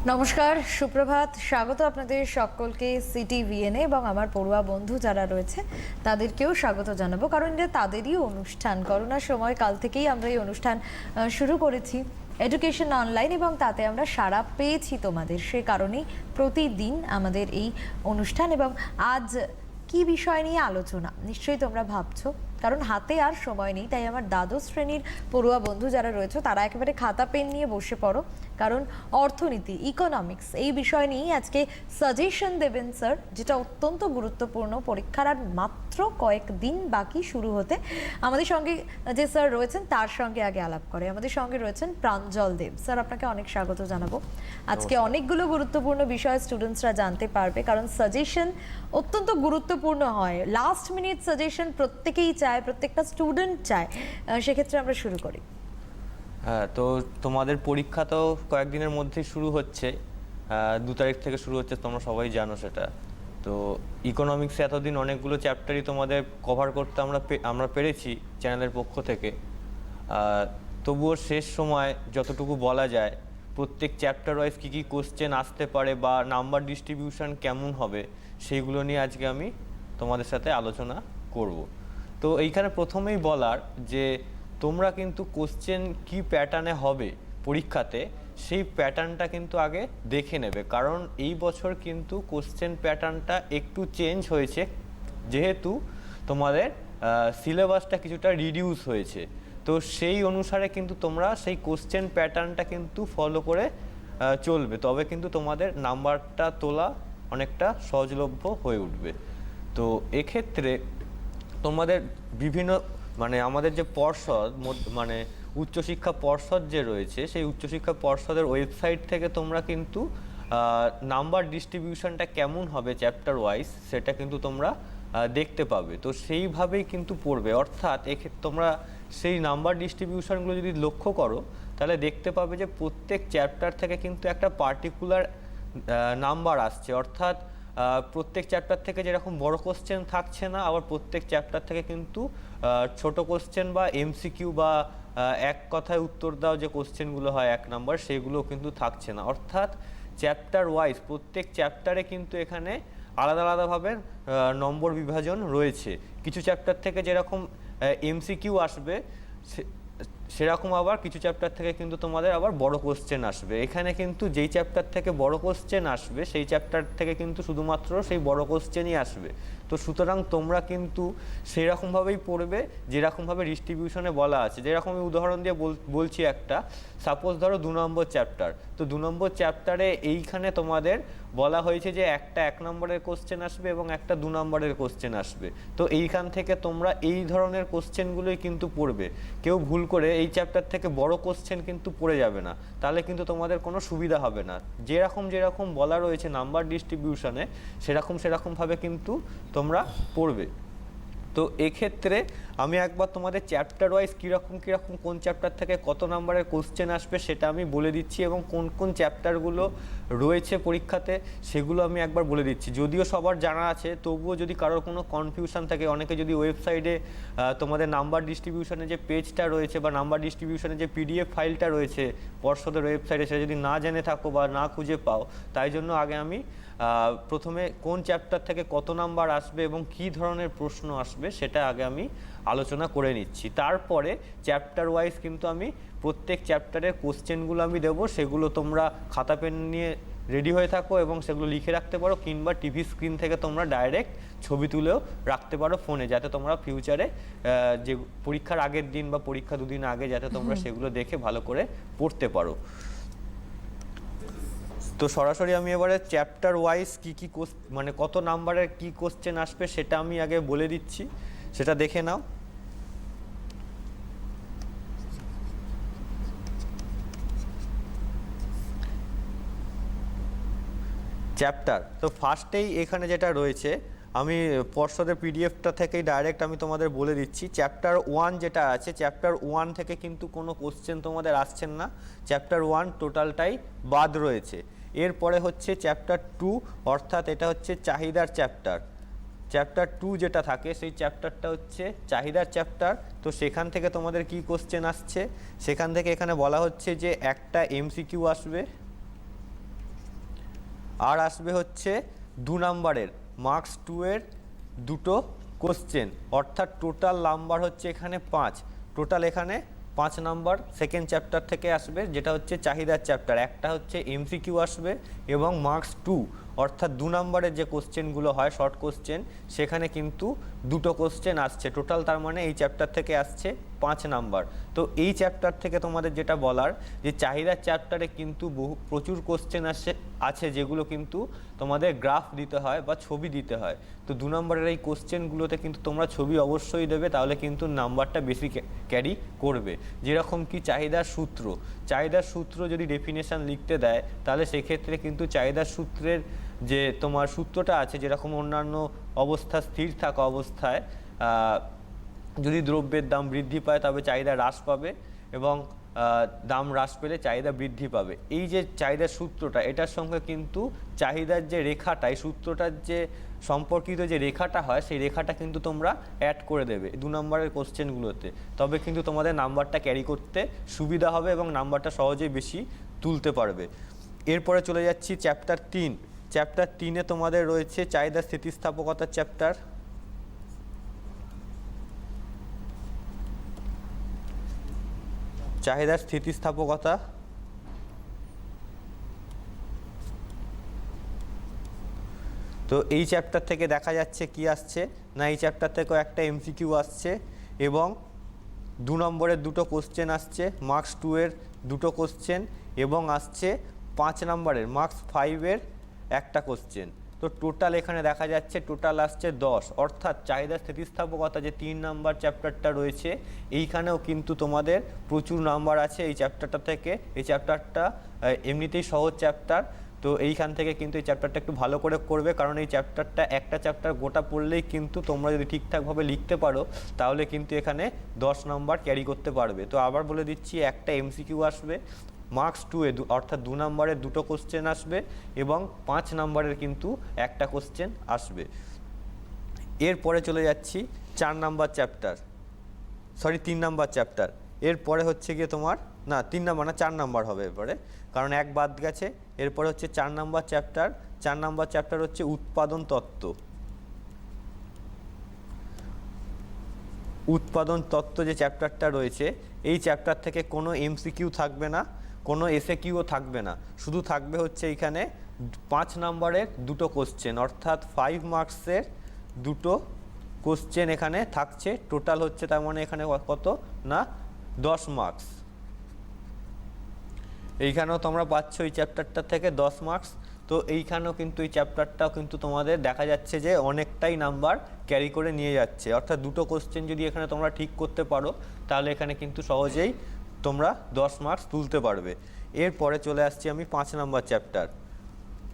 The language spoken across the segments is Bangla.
নমস্কার, সুপ্রভাত। স্বাগত আপনাদের সকলকে সিটিভিএনে এবং আমার পড়ুয়া বন্ধু যারা রয়েছে তাদেরকেও স্বাগত জানাবো, কারণ এটা তাদেরই অনুষ্ঠান। করোনার সময় কাল থেকেই আমরা এই অনুষ্ঠান শুরু করেছি, এডুকেশন অনলাইন, এবং তাতে আমরা সাড়া পেয়েছি তোমাদের। সে কারণেই প্রতিদিন আমাদের এই অনুষ্ঠান। এবং আজ কি বিষয় নিয়ে আলোচনা নিশ্চয়ই তোমরা ভাবছো, কারণ হাতে আর সময় নেই। তাই আমার দ্বাদশ শ্রেণীর পড়ুয়া বন্ধু যারা রয়েছে তারা একেবারে খাতা পেন নিয়ে বসে পড়ো, কারণ অর্থনীতি, ইকোনমিক্স এই বিষয় নিয়েই আজকে সাজেশন দেবেন স্যার, যেটা অত্যন্ত গুরুত্বপূর্ণ। পরীক্ষার আর মাত্র কয়েকদিন বাকি শুরু হতে। আমাদের সঙ্গে যে স্যার রয়েছেন তার সঙ্গে আগে আলাপ করে। আমাদের সঙ্গে রয়েছেন প্রাঞ্জল দেব স্যার, আপনাকে অনেক স্বাগত জানাবো। আজকে অনেকগুলো গুরুত্বপূর্ণ বিষয় স্টুডেন্টসরা জানতে পারবে, কারণ সাজেশন অত্যন্ত গুরুত্বপূর্ণ হয়। লাস্ট মিনিট সাজেশন প্রত্যেকেই চায়, প্রত্যেকটা স্টুডেন্ট চায়। সেক্ষেত্রে আমরা শুরু করি। হ্যাঁ, তো তোমাদের পরীক্ষা তো কয়েকদিনের মধ্যেই শুরু হচ্ছে, 2 তারিখ থেকে শুরু হচ্ছে, তোমরা সবাই জানো সেটা। তো ইকোনমিক্সে এতদিন অনেকগুলো চ্যাপ্টারই তোমাদের কভার করতে আমরা পেরেছি চ্যানেলের পক্ষ থেকে। তবুও শেষ সময় যতটুকু বলা যায়, প্রত্যেক চ্যাপ্টার ওয়াইজ কী কী কোশ্চেন আসতে পারে বা নাম্বার ডিস্ট্রিবিউশন কেমন হবে, সেইগুলো নিয়ে আজকে আমি তোমাদের সাথে আলোচনা করব। তো এইখানে প্রথমেই বলার যে তোমরা কিন্তু কোশ্চেন কি প্যাটার্নে হবে পরীক্ষাতে, সেই প্যাটার্নটা কিন্তু আগে দেখে নেবে, কারণ এই বছর কিন্তু কোশ্চেন প্যাটার্নটা একটু চেঞ্জ হয়েছে, যেহেতু তোমাদের সিলেবাসটা কিছুটা রিডিউস হয়েছে। তো সেই অনুসারে কিন্তু তোমরা সেই কোশ্চেন প্যাটার্নটা কিন্তু ফলো করে চলবে, তবে কিন্তু তোমাদের নাম্বারটা তোলা অনেকটা সহজলভ্য হয়ে উঠবে। তো এক্ষেত্রে তোমাদের বিভিন্ন আমাদের যে পর্ষদ, উচ্চশিক্ষা পর্ষদ যে রয়েছে, সেই উচ্চশিক্ষা পর্ষদের ওয়েবসাইট থেকে তোমরা কিন্তু নাম্বার ডিস্ট্রিবিউশনটা কেমন হবে চ্যাপ্টার ওয়াইজ সেটা কিন্তু তোমরা দেখতে পাবে। তো সেইভাবেই কিন্তু পড়বে, অর্থাৎ এক্ষেত্রে তোমরা সেই নাম্বার ডিস্ট্রিবিউশনগুলো যদি লক্ষ্য করো তাহলে দেখতে পাবে যে প্রত্যেক চ্যাপ্টার থেকে কিন্তু একটা পার্টিকুলার নাম্বার আসছে, অর্থাৎ প্রত্যেক চ্যাপ্টার থেকে যেরকম বড় কোশ্চেন থাকছে না, আবার প্রত্যেক চ্যাপ্টার থেকে কিন্তু ছোট কোশ্চেন বা এমসিকিউ বা এক কথায় উত্তর দাও যে কোশ্চেনগুলো হয় 1 নাম্বার, সেগুলো কিন্তু থাকছে না। অর্থাৎ চ্যাপ্টার ওয়াইজ প্রত্যেক চ্যাপ্টারে কিন্তু এখানে আলাদা আলাদাভাবে নম্বর বিভাজন রয়েছে। কিছু চ্যাপ্টার থেকে যেরকম এমসিকিউ আসবে, সেরকম আবার কিছু চ্যাপ্টার থেকে কিন্তু তোমাদের আবার বড় কোশ্চেন আসবে। এখানে কিন্তু যেই চ্যাপ্টার থেকে বড় কোশ্চেন আসবে সেই চ্যাপ্টার থেকে কিন্তু শুধুমাত্র সেই বড় কোশ্চেনই আসবে। তো সুতরাং তোমরা কিন্তু সেই রকমভাবেই পড়বে যেরকমভাবে ডিস্ট্রিবিউশনে বলা আছে। যেরকম আমি উদাহরণ দিয়ে বলছি, একটা সাপোজ ধরো 2 নম্বর চ্যাপ্টার, তো 2 নম্বর চ্যাপ্টারে এইখানে তোমাদের বলা হয়েছে যে একটা 1 নম্বরের কোশ্চেন আসবে এবং একটা 2 নম্বরের কোশ্চেন আসবে। তো এইখান থেকে তোমরা এই ধরনের কোশ্চেনগুলোই কিন্তু পড়বে। কেউ ভুল করে এই চ্যাপ্টার থেকে বড় কোশ্চেন কিন্তু পড়ে যাবে না, তাহলে কিন্তু তোমাদের কোনো সুবিধা হবে না। যেরকম বলা রয়েছে নাম্বার ডিস্ট্রিবিউশনে, সেরকমভাবে কিন্তু তোমরা পড়বে। তো এক্ষেত্রে আমি একবার তোমাদের চ্যাপ্টার ওয়াইজ কীরকম কোন চ্যাপ্টার থেকে কত নাম্বারের কোশ্চেন আসবে সেটা আমি বলে দিচ্ছি, এবং কোন কোন চ্যাপ্টারগুলো রয়েছে পরীক্ষাতে সেগুলো আমি একবার বলে দিচ্ছি। যদিও সবার জানা আছে, তবুও যদি কারোর কোনো কনফিউশন থাকে, অনেকে যদি ওয়েবসাইটে তোমাদের নাম্বার ডিস্ট্রিবিউশনের যে পেজটা রয়েছে বা নাম্বার ডিস্ট্রিবিউশনের যে পিডিএফ ফাইলটা রয়েছে পর্ষদের ওয়েবসাইটে, সেটা যদি না জেনে থাকো বা না খুঁজে পাও, তাই জন্য আগে আমি প্রথমে কোন চ্যাপ্টার থেকে কত নাম্বার আসবে এবং কী ধরনের প্রশ্ন আসবে সেটা আগে আমি আলোচনা করে নিচ্ছি। তারপরে চ্যাপ্টার ওয়াইজ কিন্তু আমি প্রত্যেক চ্যাপ্টারের কোশ্চেনগুলো আমি দেবো, সেগুলো তোমরা খাতা পেন নিয়ে রেডি হয়ে থাকো এবং সেগুলো লিখে রাখতে পারো, কিংবা টিভি স্ক্রিন থেকে তোমরা ডাইরেক্ট ছবি তুলেও রাখতে পারো ফোনে, যাতে তোমরা ফিউচারে যে পরীক্ষার আগের দিন বা পরীক্ষা 2 দিন আগে যাতে তোমরা সেগুলো দেখে ভালো করে পড়তে পারো। তো সরাসরি আমি এবারে চ্যাপ্টার ওয়াইজ কী কত নাম্বারের কী কোশ্চেন আসবে সেটা আমি আগে বলে দিচ্ছি, সেটা দেখে নাও। চ্যাপ্টার তো ফার্স্টেই এখানে যেটা রয়েছে, আমি পর্ষদের পিডিএফটা থেকেই ডাইরেক্ট আমি তোমাদের বলে দিচ্ছি। চ্যাপ্টার 1 যেটা আছে, চ্যাপ্টার 1 থেকে কিন্তু কোনো কোশ্চেন তোমাদের আসছেন না, চ্যাপ্টার 1 টোটালটাই বাদ রয়েছে। এরপরে হচ্ছে চ্যাপ্টার 2, অর্থাৎ এটা হচ্ছে চাহিদার চ্যাপ্টার। চ্যাপ্টার 2 যেটা থাকে সেই চ্যাপ্টারটা হচ্ছে চাহিদার চ্যাপ্টার। তো সেখান থেকে তোমাদের কি কোশ্চেন আসছে, সেখান থেকে এখানে বলা হচ্ছে যে একটা এমসিকিউ আসবে, আর আসবে হচ্ছে 2 নাম্বারের মার্কস 2 এর দুটো কোশ্চেন, অর্থাৎ টোটাল নাম্বার হচ্ছে এখানে 5। টোটাল এখানে 5 নাম্বার সেকেন্ড চ্যাপ্টার থেকে আসবে, যেটা হচ্ছে চাহিদার চ্যাপ্টার। একটা হচ্ছে এমসিকিউ আসবে এবং মার্কস 2, অর্থাৎ 2 নাম্বারের যে কোশ্চেনগুলো হয় শর্ট কোশ্চেন, সেখানে কিন্তু দুটো কোশ্চেন আসছে টোটাল। তার মানে এই চ্যাপ্টার থেকে আসছে 5 নাম্বার। তো এই চ্যাপ্টার থেকে তোমাদের যেটা বলার, যে চাহিদার চ্যাপ্টারে কিন্তু প্রচুর কোশ্চেন আছে যেগুলো কিন্তু তোমাদের গ্রাফ দিতে হয় বা ছবি দিতে হয়। তো 2 নম্বরের এই কোশ্চেনগুলোতে কিন্তু তোমরা ছবি অবশ্যই দেবে, তাহলে কিন্তু নাম্বারটা বেশি ক্যারি করবে। যেরকম কি চাহিদার সূত্র যদি ডেফিনেশন লিখতে দেয়, তাহলে সেক্ষেত্রে কিন্তু চাহিদার সূত্রের যে তোমার সূত্রটা আছে, যেরকম অন্যান্য অবস্থা স্থির থাকা অবস্থায় যদি দ্রব্যের দাম বৃদ্ধি পায় তবে চাহিদা হ্রাস পাবে, এবং দাম হ্রাস পেলে চাহিদা বৃদ্ধি পাবে। এই যে চাহিদার সূত্রটা, এটার সঙ্গে কিন্তু চাহিদার যে রেখাটা, এই সূত্রটার যে সম্পর্কিত যে রেখাটা হয়, সেই রেখাটা কিন্তু তোমরা অ্যাড করে দেবে 2 নম্বরের কোশ্চেনগুলোতে। তবে কিন্তু তোমাদের নাম্বারটা ক্যারি করতে সুবিধা হবে এবং নাম্বারটা সহজেই বেশি তুলতে পারবে। এরপরে চলে যাচ্ছি চ্যাপ্টার 3। চ্যাপ্টার 3-এ তোমাদের রয়েছে চাহিদা স্থিতিস্থাপকতার চ্যাপ্টার। চাহিদার স্থিতিস্থাপকতা, তো এই চ্যাপ্টার থেকে দেখা যাচ্ছে কি আসছে না, এই চ্যাপ্টার থেকেও একটা এমসিকিউ আসছে এবং 2 নম্বরের দুটো কোশ্চেন আসছে, মার্কস 2 এর দুটো কোশ্চেন, এবং আসছে 5 নম্বরের মার্কস 5 এর একটা কোশ্চেন। তো টোটাল এখানে দেখা যাচ্ছে টোটাল আসছে 10, অর্থাৎ চাহিদা স্থিতিস্থাপকতা যে 3 নাম্বার চ্যাপ্টারটা রয়েছে, এইখানেও কিন্তু তোমাদের প্রচুর নাম্বার আছে এই চ্যাপ্টারটা থেকে। এই চ্যাপ্টারটা এমনিতেই সহজ চ্যাপ্টার, তো এইখান থেকে কিন্তু এই চ্যাপ্টারটা একটু ভালো করে করবে, কারণ এই চ্যাপ্টারটা একটা চ্যাপ্টার গোটা পড়লেই কিন্তু তোমরা যদি ঠিকঠাকভাবে লিখতে পারো, তাহলে কিন্তু এখানে 10 নাম্বার ক্যারি করতে পারবে। তো আবার বলে দিচ্ছি, একটা এমসিকিউ আসবে মার্কস 2 এ, অর্থাৎ 2 নম্বরের দুটো কোশ্চেন আসবে এবং 5 নম্বরের কিন্তু একটা কোশ্চেন আসবে। এরপরে চলে যাচ্ছি 4 নাম্বার চ্যাপ্টার, 3 নাম্বার চ্যাপ্টার। এরপরে হচ্ছে গিয়ে তোমার 3 নাম্বার না 4 নাম্বার হবে এরপরে, কারণ এক বাদ গেছে। এরপরে হচ্ছে 4 নাম্বার চ্যাপ্টার। 4 নাম্বার চ্যাপ্টার হচ্ছে উৎপাদন তত্ত্ব। উৎপাদন তত্ত্ব যে চ্যাপ্টারটা রয়েছে, এই চ্যাপ্টার থেকে কোনো এমসিকিউ থাকবে না, কোনো এসএকিউও থাকবে না, শুধু থাকবে হচ্ছে এইখানে 5 নম্বরের দুটো কোশ্চেন, অর্থাৎ 5 মার্কসের দুটো কোশ্চেন এখানে থাকছে। টোটাল হচ্ছে তার মানে এখানে কত না 10 মার্কস। এইখানেও তোমরা পাচ্ছ এই চ্যাপ্টারটা থেকে 10 মার্কস। তো এইখানেও কিন্তু এই চ্যাপ্টারটাও কিন্তু তোমাদের দেখা যাচ্ছে যে অনেকটাই নাম্বার ক্যারি করে নিয়ে যাচ্ছে, অর্থাৎ দুটো কোশ্চেন যদি এখানে তোমরা ঠিক করতে পারো, তাহলে এখানে কিন্তু সহজেই তোমরা 10 মার্কস তুলতে পারবে। এরপরে চলে আসছি আমি 5 নাম্বার চ্যাপ্টার।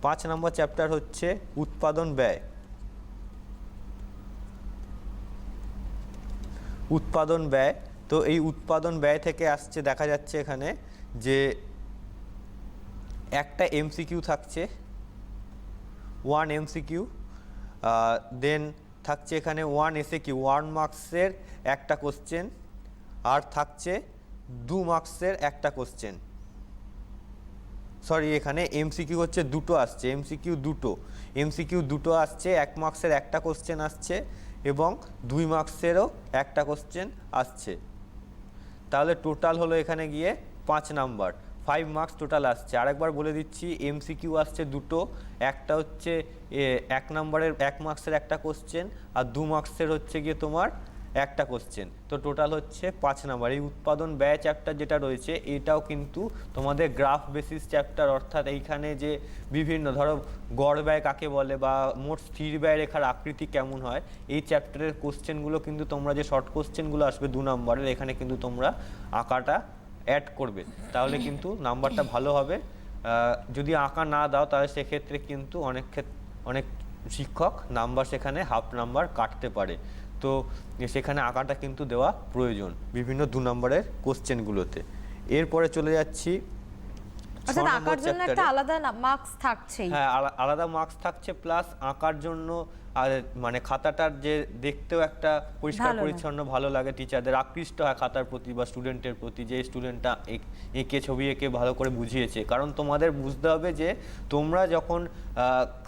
5 নাম্বার চ্যাপ্টার হচ্ছে উৎপাদন ব্যয়। উৎপাদন ব্যয়, তো এই উৎপাদন ব্যয় থেকে আসছে দেখা যাচ্ছে এখানে যে একটা এমসিকিউ থাকছে, 1 এমসিকিউ, দেন থাকছে এখানে 1 এসএকিউ 1 মার্কসের একটা কোশ্চেন, আর থাকছে 2 মার্কসের একটা কোশ্চেন। এখানে এমসিকিউ হচ্ছে দুটো আসছে, এমসিকিউ দুটো আসছে, 1 মার্কসের একটা কোশ্চেন আসছে এবং 2 মার্কসেরও একটা কোশ্চেন আসছে। তাহলে টোটাল হলো এখানে গিয়ে 5 নাম্বার, 5 মার্কস টোটাল আসছে। আরেকবার বলে দিচ্ছি, এমসিকিউ আসছে দুটো, একটা হচ্ছে 1 নম্বরের 1 মার্কসের একটা কোশ্চেন, আর 2 মার্কসের হচ্ছে গিয়ে তোমার একটা কোশ্চেন। তো টোটাল হচ্ছে 5 নাম্বার। এই উৎপাদন ব্যয় চ্যাপ্টার যেটা রয়েছে, এটাও কিন্তু তোমাদের গ্রাফ বেসিস চ্যাপ্টার, অর্থাৎ এইখানে যে বিভিন্ন ধরো গড় ব্যয় কাকে বলে বা মোট স্থির ব্যয় রেখার আকৃতি কেমন হয়, এই চ্যাপ্টারের কোশ্চেনগুলো কিন্তু তোমরা যে শর্ট কোশ্চেনগুলো আসবে 2 নম্বরের, এখানে কিন্তু তোমরা আঁকাটা অ্যাড করবে, তাহলে কিন্তু নাম্বারটা ভালো হবে। যদি আঁকা না দাও, তাহলে সেক্ষেত্রে কিন্তু অনেক শিক্ষক নাম্বার সেখানে হাফ নাম্বার কাটতে পারে। তো সেখানে আঁকাটা কিন্তু দেওয়া প্রয়োজন বিভিন্ন 2 নম্বরের কোশ্চেনগুলোতে। এরপরে চলে যাচ্ছি অর্থাৎ নম্বর আঁকার জন্য একটা চ্যাপ্টারে আলাদা মার্কস থাকছেই। হ্যাঁ, আলাদা মার্কস থাকছে, প্লাস আঁকার জন্য আর মানে খাতাটার যে দেখতেও একটা পরিষ্কার ভালো পরিচ্ছন্ন ভালো লাগে, টিচারদের আকৃষ্ট হয় খাতার প্রতি বা স্টুডেন্টের প্রতি, যে স্টুডেন্টটা এঁকে ছবি এঁকে ভালো করে বুঝিয়েছে। কারণ তোমাদের বুঝতে হবে যে তোমরা যখন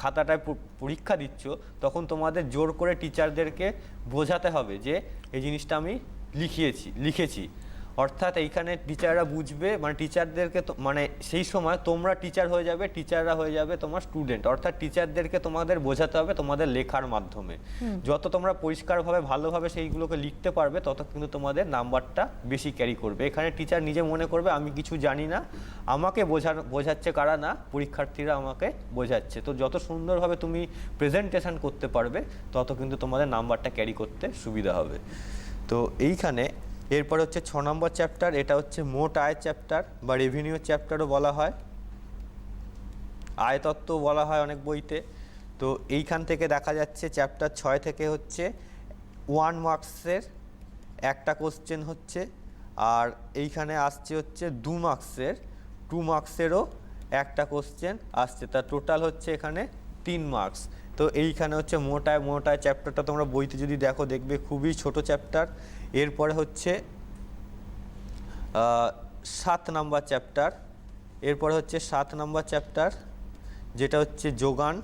খাতাটায় পরীক্ষা দিচ্ছ তখন তোমাদের জোর করে টিচারদেরকে বোঝাতে হবে যে এই জিনিসটা আমি লিখেছি। অর্থাৎ এইখানে টিচাররা বুঝবে, মানে টিচারদেরকে মানে সেই সময় তোমরা টিচার হয়ে যাবে, টিচাররা হয়ে যাবে তোমার স্টুডেন্ট। অর্থাৎ টিচারদেরকে তোমাদের বোঝাতে হবে তোমাদের লেখার মাধ্যমে। যত তোমরা পরিষ্কারভাবে ভালোভাবে সেইগুলোকে লিখতে পারবে তত কিন্তু তোমাদের নাম্বারটা বেশি ক্যারি করবে। এখানে টিচার নিজে মনে করবে আমি কিছু জানি না, আমাকে বোঝাচ্ছে কারা না, পরীক্ষার্থীরা আমাকে বোঝাচ্ছে। তো যত সুন্দরভাবে তুমি প্রেজেন্টেশন করতে পারবে তত কিন্তু তোমাদের নাম্বারটা ক্যারি করতে সুবিধা হবে। তো এইখানে এরপর হচ্ছে 6 নম্বর চ্যাপ্টার, এটা হচ্ছে মোট আয় চ্যাপ্টার বা রেভিনিউ চ্যাপ্টারও বলা হয়, আয়তত্ত্ব বলা হয় অনেক বইতে। তো এইখান থেকে দেখা যাচ্ছে চ্যাপ্টার 6 থেকে হচ্ছে 1 মার্কসের একটা কোশ্চেন হচ্ছে, আর এইখানে আসছে হচ্ছে 2 মার্কসের 2 মার্কসেরও একটা কোশ্চেন আসছে। তার টোটাল হচ্ছে এখানে 3 মার্কস। তো এইখানে হচ্ছে মোট আয় চ্যাপ্টারটা তোমরা বইতে যদি দেখবে খুবই ছোট চ্যাপ্টার। এরপরে হচ্ছে 7 নম্বর চ্যাপ্টার, এরপরে হচ্ছে 7 নম্বর চ্যাপ্টার যেটা হচ্ছে যোগান।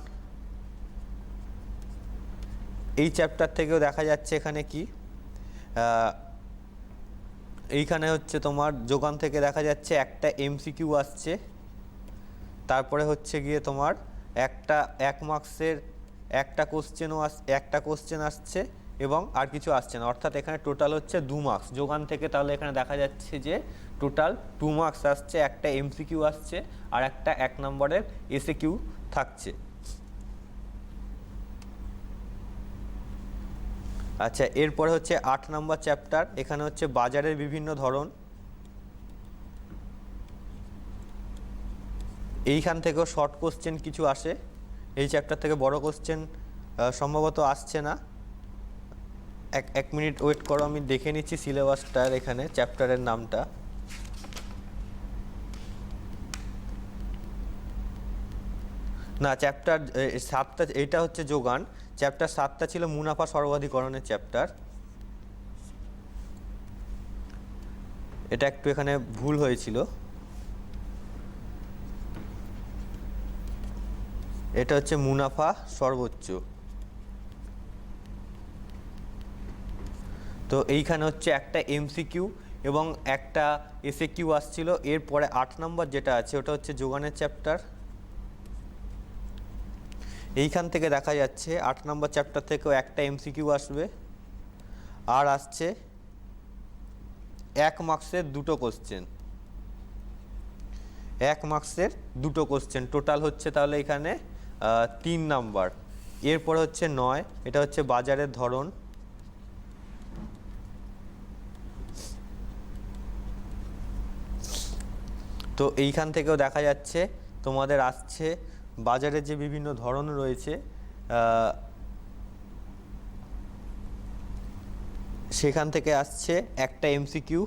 এই চ্যাপ্টার থেকেও দেখা যাচ্ছে এখানে কি এইখানে হচ্ছে তোমার যোগান থেকে দেখা যাচ্ছে একটা এমসিকিউ আসছে, তারপরে হচ্ছে গিয়ে তোমার একটা 1 মার্কসের একটা কোশ্চেন আসছে এবং আর কিছু আসছে না। অর্থাৎ এখানে টোটাল হচ্ছে 2 মার্কস যোগান থেকে। তাহলে এখানে দেখা যাচ্ছে যে টোটাল 2 মার্কস আসছে, একটা এমসিকিউ আসছে আর একটা 1 নম্বরের এসএকিউ থাকছে। আচ্ছা, এরপরে হচ্ছে 8 নম্বর চ্যাপ্টার, এখানে হচ্ছে বাজারের বিভিন্ন ধরন। এইখান থেকেও শর্ট কোশ্চেন কিছু আসে, এই চ্যাপ্টার থেকে বড় কোশ্চেন সম্ভবত আসছে না। এক মিনিট ওয়েট করো, আমি দেখে নিচ্ছি সিলেবাসটার এখানে চ্যাপ্টারের নামটা। না, চ্যাপ্টার 7টা এইটা হচ্ছে যোগান, চ্যাপ্টার 7টা ছিল মুনাফা সর্বাধিকরণের চ্যাপ্টার। এটা একটু এখানে ভুল হয়েছিল, এটা হচ্ছে মুনাফা সর্বোচ্চ। তো এইখানে হচ্ছে একটা এমসিকিউ এবং একটা এসএকিউ আসছিল। এরপরে 8 নম্বর যেটা আছে ওটা হচ্ছে যোগানের চ্যাপ্টার। এইখান থেকে দেখা যাচ্ছে 8 নম্বর চ্যাপ্টার থেকেও একটা এমসিকিউ আসবে আর আসছে 1 মার্কসের 2টো কোশ্চেন, 1 মার্কসের 2টো কোশ্চেন, টোটাল হচ্ছে তাহলে এখানে 3 নাম্বার। এরপরে হচ্ছে 9, এটা হচ্ছে বাজারের ধরন। তো এইখান থেকেও দেখা যাচ্ছে তোমাদের আসছে বাজারের যে বিভিন্ন ধরন রয়েছে সেখান থেকে আসছে একটা এমসিকিউ,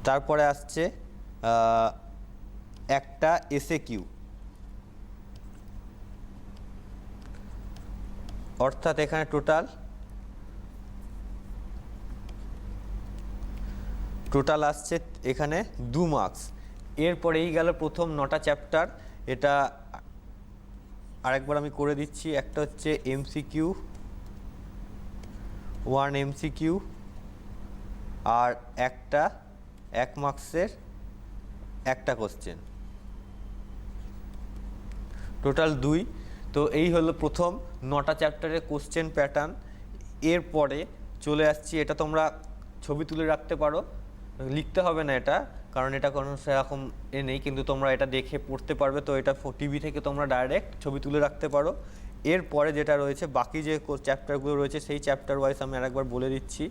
তারপরে আসছে একটা এসএকিউ। অর্থাৎ এখানে টোটাল আসছে এখানে 2 মার্কস। এরপরেই গেল প্রথম 9টা চ্যাপ্টার। এটা আরেকবার আমি করে দিচ্ছি, একটা হচ্ছে এমসিকিউ 1 এমসিকিউ আর একটা 1 মার্কসের একটা কোশ্চেন, টোটাল 2। তো এই হলো প্রথম 9টা চ্যাপ্টারের কোশ্চেন প্যাটার্ন। এরপরে চলে আসছি, এটা তোমরা ছবি তুলে রাখতে পারো, লিখতে হবে না এটা, কারণ এটা কোনো সেরকম নেই, কিন্তু তোমরা এটা দেখে পড়তে পারবে। তো এটা টিভি থেকে তোমরা ডাইরেক্ট ছবি তুলে রাখতে পারো। এরপরে যেটা রয়েছে বাকি যে চ্যাপ্টারগুলো রয়েছে সেই চ্যাপ্টার ওয়াইজ আমি আরেকবার বলে দিচ্ছি।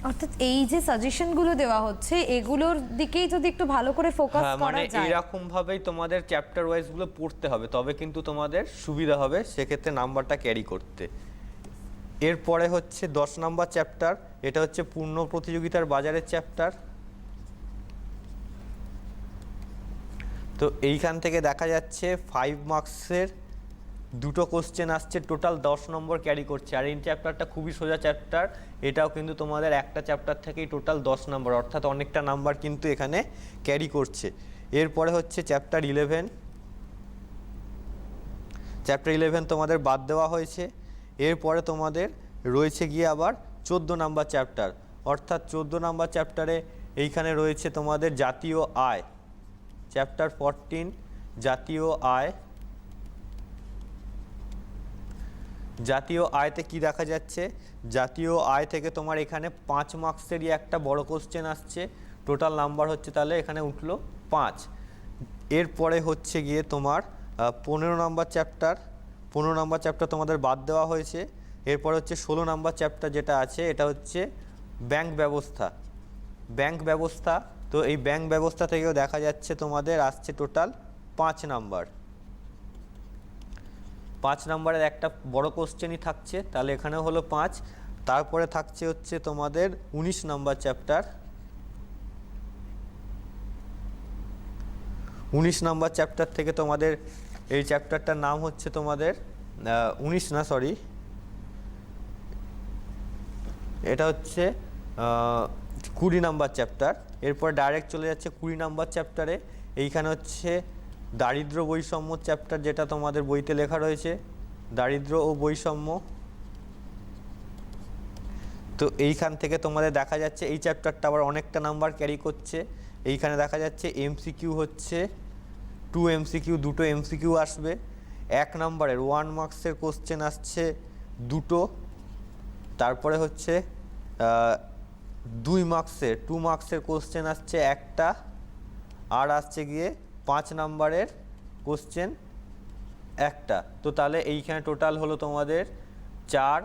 অর্থাৎ এই যে সাজেশনগুলো দেওয়া হচ্ছে এগুলোর দিকেই যদি একটু ভালো করে ফোকাস হ্যাঁ, করা মানে যায়। এরকম ভাবেই তোমাদের চ্যাপ্টার ওয়াইজ গুলো পড়তে হবে, তবে কিন্তু তোমাদের সুবিধা হবে সেক্ষেত্রে নাম্বারটা ক্যারি করতে। এরপরে হচ্ছে 10 নাম্বার চ্যাপ্টার, এটা হচ্ছে পূর্ণ প্রতিযোগিতার বাজারের চ্যাপ্টার। তো এইখান থেকে দেখা যাচ্ছে 5 মার্কসের দুটো কোশ্চেন আসছে, টোটাল 10 নম্বর ক্যারি করছে। আর এই চ্যাপ্টারটা খুবই সোজা চ্যাপ্টার, এটাও কিন্তু তোমাদের একটা চ্যাপ্টার থেকেই টোটাল 10 নম্বর, অর্থাৎ অনেকটা নাম্বার কিন্তু এখানে ক্যারি করছে। এরপরে হচ্ছে চ্যাপ্টার 11। চ্যাপ্টার 11 তোমাদের বাদ দেওয়া হয়েছে। এরপরে তোমাদের রয়েছে গিয়ে আবার 14 নাম্বার চ্যাপ্টার, অর্থাৎ 14 নাম্বার চ্যাপ্টারে এইখানে রয়েছে তোমাদের জাতীয় আয়। চ্যাপ্টার 14 জাতীয় আয়। জাতীয় আয়তে কি দেখা যাচ্ছে, জাতীয় আয় থেকে তোমার এখানে 5 মার্কসেরই একটা বড় কোশ্চেন আসছে, টোটাল নাম্বার হচ্ছে তাহলে এখানে উঠলো 5। এরপরে হচ্ছে গিয়ে তোমার 15 নাম্বার চ্যাপ্টার। 15 নাম্বার চ্যাপ্টার তোমাদের বাদ দেওয়া হয়েছে। এরপর হচ্ছে 16 নাম্বার চ্যাপ্টার যেটা আছে, এটা হচ্ছে ব্যাংক ব্যবস্থা। ব্যাংক ব্যবস্থা, তো এই ব্যাংক ব্যবস্থা থেকেও দেখা যাচ্ছে তোমাদের আসছে টোটাল 5 নাম্বার। 5 নাম্বারের একটা বড় কোশ্চেনই থাকছে, তাহলে এখানেও হলো 5। তারপরে থাকছে হচ্ছে তোমাদের 19 নাম্বার চ্যাপ্টার। 19 নাম্বার চ্যাপ্টার থেকে তোমাদের এই চ্যাপ্টারটার নাম হচ্ছে তোমাদের 19 না সরি, এটা হচ্ছে 20 নাম্বার চ্যাপ্টার। এরপর ডাইরেক্ট চলে যাচ্ছে 20 নাম্বার চ্যাপ্টারে। এইখানে হচ্ছে দারিদ্র বৈষম্য চ্যাপ্টার, যেটা তোমাদের বইতে লেখা রয়েছে, দারিদ্র ও বৈষম্য। তো এইখান থেকে তোমাদের দেখা যাচ্ছে এই চ্যাপ্টারটা আবার অনেকটা নাম্বার ক্যারি করছে। এইখানে দেখা যাচ্ছে এমসিকিউ হচ্ছে 2 এমসিকিউ, দুটো এমসিকিউ আসবে। 1 নাম্বারের 1 মার্কসের কোশ্চেন আসছে দুটো। তারপরে হচ্ছে 2 মার্কসের 2 মার্কসের কোশ্চেন আসছে একটা, আর আসছে গিয়ে 5 নাম্বারের কোশ্চেন একটা। তো তাহলে এইখানে টোটাল হলো তোমাদের 4,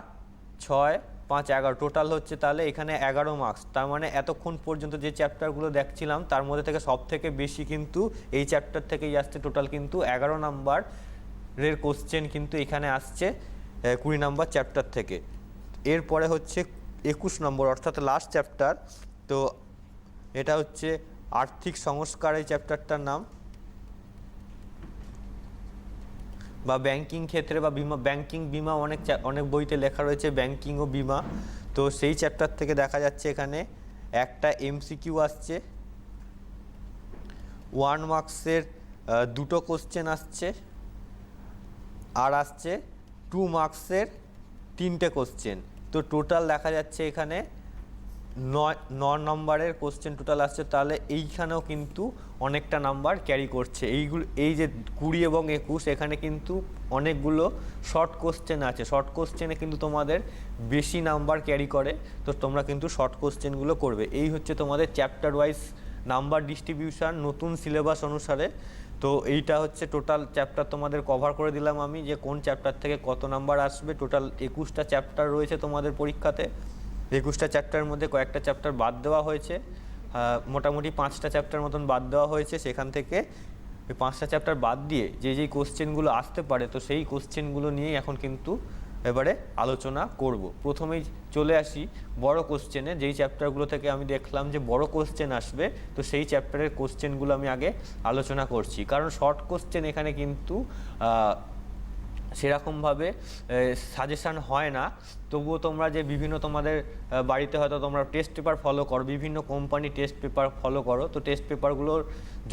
6, 5, 11, টোটাল হচ্ছে তাহলে এখানে 11 মার্কস। তার মানে এতক্ষণ পর্যন্ত যে চ্যাপ্টারগুলো দেখছিলাম তার মধ্যে থেকে সব থেকে বেশি কিন্তু এই চ্যাপ্টার থেকেই আসছে, টোটাল কিন্তু 11 নাম্বারের কোশ্চেন কিন্তু এখানে আসছে 20 নাম্বার চ্যাপ্টার থেকে। এরপরে হচ্ছে 21 নম্বর, অর্থাৎ লাস্ট চ্যাপ্টার। তো এটা হচ্ছে আর্থিক সংস্কার, এই চ্যাপ্টারটার নাম, বা ব্যাংকিং ক্ষেত্রে বা বিমা, ব্যাংকিং বিমা অনেক বইতে লেখা রয়েছে ব্যাংকিং ও বিমা। তো সেই চ্যাপ্টার থেকে দেখা যাচ্ছে এখানে একটা এমসিকিউ আসছে, 1 মার্কসের দুটো কোশ্চেন আসছে, আর আসছে 2 মার্কসের 3টে কোশ্চেন। তো টোটাল দেখা যাচ্ছে এখানে 9 নম্বরের কোশ্চেন টোটাল আসছে। তাহলে এইখানেও কিন্তু অনেকটা নাম্বার ক্যারি করছে। এই যে 20 এবং 21, এখানে কিন্তু অনেকগুলো শর্ট কোশ্চেন আছে। শর্ট কোশ্চেনে কিন্তু তোমাদের বেশি নাম্বার ক্যারি করে, তো তোমরা কিন্তু শর্ট কোশ্চেনগুলো করবে। এই হচ্ছে তোমাদের চ্যাপ্টার ওয়াইজ নাম্বার ডিস্ট্রিবিউশন নতুন সিলেবাস অনুসারে। তো এইটা হচ্ছে টোটাল চ্যাপ্টার তোমাদের কভার করে দিলাম আমি, যে কোন চ্যাপ্টার থেকে কত নাম্বার আসবে। টোটাল 21টা চ্যাপ্টার রয়েছে তোমাদের পরীক্ষাতে। 21টা চ্যাপ্টারের মধ্যে কয়েকটা চ্যাপ্টার বাদ দেওয়া হয়েছে, মোটামুটি 5টা চ্যাপ্টার মতন বাদ দেওয়া হয়েছে। সেখান থেকে ওই 5টা চ্যাপ্টার বাদ দিয়ে যেই কোশ্চেনগুলো আসতে পারে, তো সেই কোশ্চেনগুলো নিয়েই এখন কিন্তু এবারে আলোচনা করব। প্রথমেই চলে আসি বড় কোশ্চেনে, যেই চ্যাপ্টারগুলো থেকে আমি দেখলাম যে বড় কোশ্চেন আসবে, তো সেই চ্যাপ্টারের কোশ্চেনগুলো আমি আগে আলোচনা করছি। কারণ শর্ট কোশ্চেন এখানে কিন্তু সেরকমভাবে সাজেশান হয় না। তবুও তোমরা যে বিভিন্ন তোমাদের বাড়িতে হয়তো তোমরা টেস্ট পেপার ফলো করো, বিভিন্ন কোম্পানি টেস্ট পেপার ফলো করো, তো টেস্ট পেপারগুলোর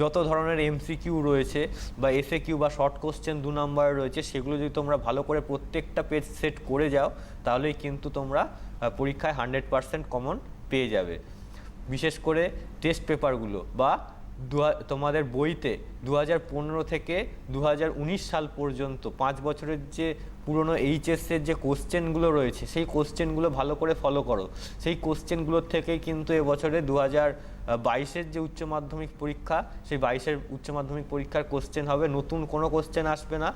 যত ধরনের এমসিকিউ রয়েছে বা এসএকিউ বা শর্ট কোশ্চেন 2 নম্বরে রয়েছে, সেগুলো যদি তোমরা ভালো করে প্রত্যেকটা পেজ সেট করে যাও, তাহলেই কিন্তু তোমরা পরীক্ষায় 100% কমন পেয়ে যাবে। বিশেষ করে টেস্ট পেপারগুলো বা তোমাদের বইতে 2015 থেকে 2019 সাল পর্যন্ত 5 বছরের যে পুরনো এইচএসের যে কোশ্চেনগুলো রয়েছে সেই কোশ্চেনগুলো ভালো করে ফলো করো। সেই কোশ্চেনগুলোর থেকেই কিন্তু এবছরে 2022-এর যে উচ্চ মাধ্যমিক পরীক্ষা, সেই 22-এর উচ্চ মাধ্যমিক পরীক্ষার কোশ্চেন হবে। নতুন কোনো কোশ্চেন আসবে না।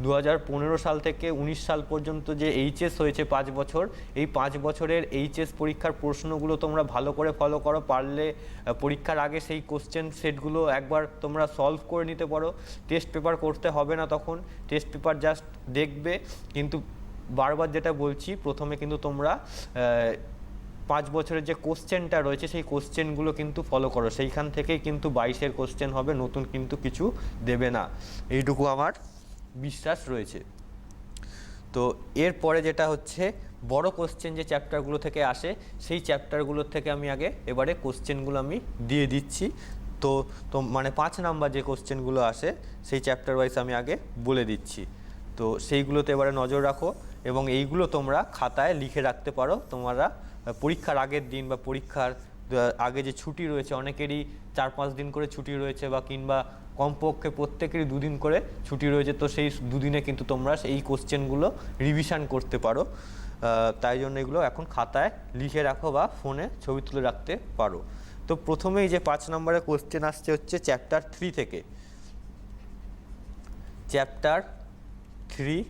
2015 সাল থেকে 19 সাল পর্যন্ত যে এইচএস হয়েছে 5 বছর, এই 5 বছরের এইচএস পরীক্ষার প্রশ্নগুলো তোমরা ভালো করে ফলো করো। পারলে পরীক্ষার আগে সেই কোশ্চেন সেটগুলো একবার তোমরা সলভ করে নিতে পারো। টেস্ট পেপার করতে হবে না তখন, টেস্ট পেপার জাস্ট দেখবে। কিন্তু বারবার যেটা বলছি, প্রথমে কিন্তু তোমরা 5 বছরের যে কোশ্চেনটা রয়েছে সেই কোশ্চেনগুলো কিন্তু ফলো করো। সেইখান থেকেই কিন্তু 22-এর কোশ্চেন হবে, নতুন কিন্তু কিছু দেবে না, এইটুকু আমার বিশ্বাস রয়েছে। তো এরপরে যেটা হচ্ছে বড় কোশ্চেন যে চ্যাপ্টারগুলো থেকে আসে, সেই চ্যাপ্টারগুলোর থেকে আমি আগে এবারে কোশ্চেনগুলো আমি দিয়ে দিচ্ছি। তো তো মানে 5 নাম্বার যে কোশ্চেনগুলো আসে সেই চ্যাপ্টার ওয়াইজ আমি আগে বলে দিচ্ছি। তো সেইগুলোতে এবারে নজর রাখো এবং এইগুলো তোমরা খাতায় লিখে রাখতে পারো। তোমরা পরীক্ষার আগের দিন বা পরীক্ষার আগে যে ছুটি রয়েছে, অনেকেরই 4-5 দিন করে ছুটি রয়েছে, বা কিংবা কমপক্ষে প্রত্যেকেরই 2 দিন করে ছুটি রয়েছে, তো সেই দুদিনে কিন্তু তোমরা এই কোশ্চেনগুলো রিভিশন করতে পারো। তাই জন্য এগুলো এখন খাতায় লিখে রাখো বা ফোনে ছবি তুলে রাখতে পারো। তো প্রথমেই যে 5 নম্বরের কোশ্চেন আসছে হচ্ছে চ্যাপ্টার 3 থেকে। চ্যাপ্টার 3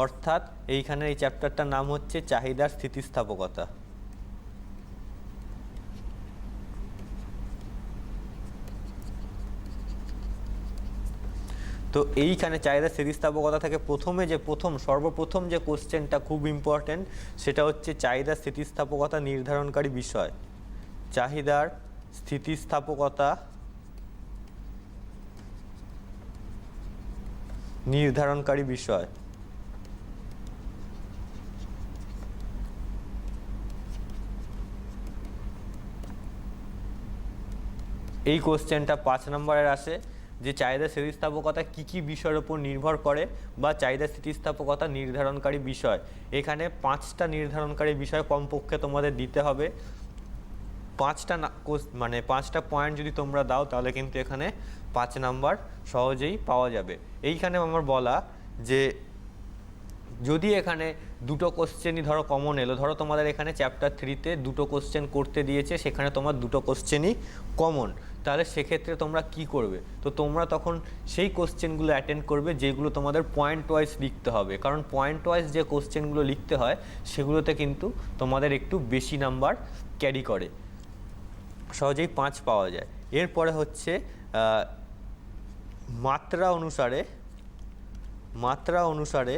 অর্থাৎ এইখানে এই চ্যাপ্টারটার নাম হচ্ছে চাহিদার স্থিতিস্থাপকতা। তো এইখানে চাহিদা স্থিতিস্থাপকতা থেকে সর্বপ্রথম যে কোশ্চেনটা খুব ইম্পর্টেন্ট, সেটা হচ্ছে চাহিদা স্থিতিস্থাপকতা নির্ধারণকারী বিষয়। চাহিদার স্থিতিস্থাপকতা নির্ধারণকারী বিষয়। এই কোশ্চেনটা 5 নম্বরের আসে, যে চাহিদা স্থিতিস্থাপকতা কী কী বিষয়ের উপর নির্ভর করে, বা চাহিদা স্থিতিস্থাপকতা নির্ধারণকারী বিষয়। এখানে 5টা নির্ধারণকারী বিষয় কমপক্ষে তোমাদের দিতে হবে। 5টা পয়েন্ট যদি তোমরা দাও তাহলে কিন্তু এখানে 5 নাম্বার সহজেই পাওয়া যাবে। এইখানে আমার বলা যে যদি এখানে দুটো কোশ্চেনই ধরো কমন এলো, ধরো তোমাদের এখানে চ্যাপ্টার 3-তে দুটো কোশ্চেন করতে দিয়েছে, সেখানে তোমার দুটো কোশ্চেনই কমন, তাহলে সেক্ষেত্রে তোমরা কি করবে? তো তোমরা তখন সেই কোশ্চেনগুলো অ্যাটেন্ড করবে যেগুলো তোমাদের পয়েন্ট ওয়াইজ লিখতে হবে, কারণ পয়েন্ট ওয়াইজ যে কোশ্চেনগুলো লিখতে হয় সেগুলোতে কিন্তু তোমাদের একটু বেশি নাম্বার ক্যারি করে, সহজেই 5 পাওয়া যায়। এরপরে হচ্ছে মাত্রা অনুসারে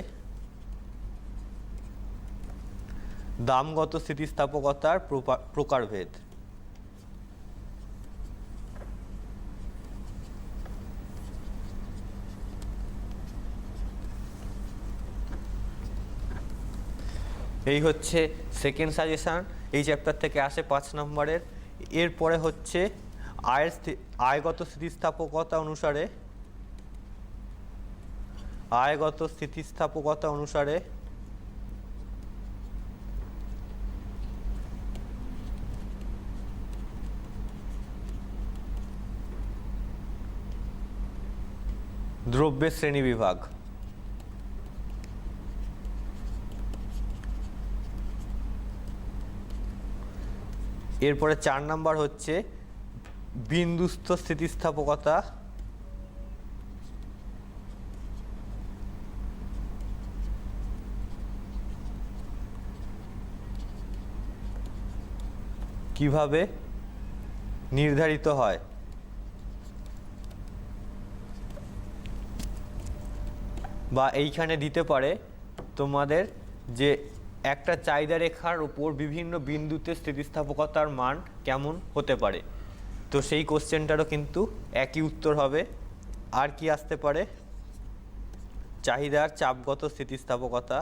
দামগত স্থিতিস্থাপকতার প্রকারভেদ। এই হচ্ছে সেকেন্ড সাজেশন, এই চ্যাপ্টার থেকে আসে 5 নম্বরের। এরপরে হচ্ছে আয়গত স্থিতিস্থাপকতা অনুসারে দ্রব্যের শ্রেণীবিভাগ। এরপরে 4 নাম্বার হচ্ছে বিন্দুস্থ স্থিতিস্থাপকতা। কিভাবে নির্ধারিত হয়? বা এইখানে দিতে পারে তোমাদের যে একটা চাহিদা রেখার উপর বিভিন্ন বিন্দুতে স্থিতিস্থাপকতার মান কেমন হতে পারে। তো সেই কোশ্চেনটারও কিন্তু একই উত্তর হবে। আর কি আসতে পারে? চাহিদার চাপগত স্থিতিস্থাপকতা।